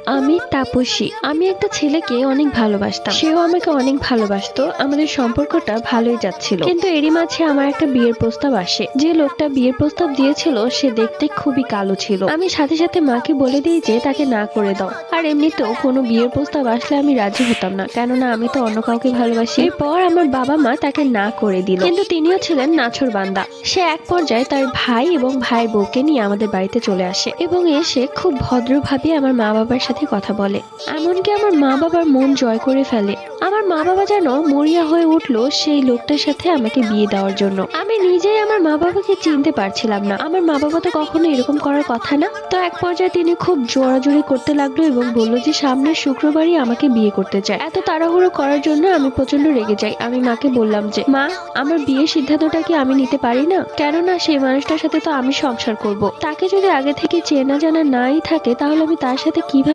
আমি তাপসী। আমি একটা ছেলেকে অনেক ভালোবাসতাম, সেও আমাকে অনেক ভালোবাসতো। আমাদের সম্পর্কটা ভালোই যাচ্ছিল, কিন্তু এরই মাঝে আমার একটা বিয়ের প্রস্তাব আসে। যে লোকটা বিয়ের প্রস্তাব দিয়েছিল সে দেখতে খুবই কালো ছিল। আমি সাথে সাথে মাকে বলে দিই যে তাকে না করে দাও। আর এমনিতেও কোনো বিয়ের প্রস্তাব আসলে আমি রাজি হতাম না, কেননা আমি তো অন্য কাউকে ভালোবাসি। এরপর আমার বাবা মা তাকে না করে দিল, কিন্তু তিনিও ছিলেন নাছোড়বান্দা। সে এক পর্যায়ে তার ভাই এবং ভাইয়ের বউকে নিয়ে আমাদের বাড়িতে চলে আসে এবং এসে খুব ভদ্রভাবে আমার মা বাবার সাথে কথা বলে, এমনকি আমার মা বাবার মন জয় করে ফেলে। আমার মা বাবা যেন মরিয়া হয়ে উঠলো সেই লোকটার সাথে আমাকে বিয়ে দেওয়ার জন্য। আমি নিজেই আমার মা বাবাকে চিনতে পারছিলাম না। আমার মা বাবা তো কখনো এরকম করার কথা না। তো এক পর্যায়ে তিনি খুব জোরাজোরি করতে লাগলো এবং বললো যে সামনের শুক্রবারই আমাকে বিয়ে করতে চায়। এত তাড়াহুড়ো করার জন্য আমি প্রচন্ড রেগে যাই। আমি মাকে বললাম যে মা, আমার বিয়ের সিদ্ধান্তটা কি আমি নিতে পারি না? কেননা সেই মানুষটার সাথে তো আমি সংসার করব। তাকে যদি আগে থেকে চেনা জানা নাই থাকে তাহলে আমি তার সাথে কিভাবে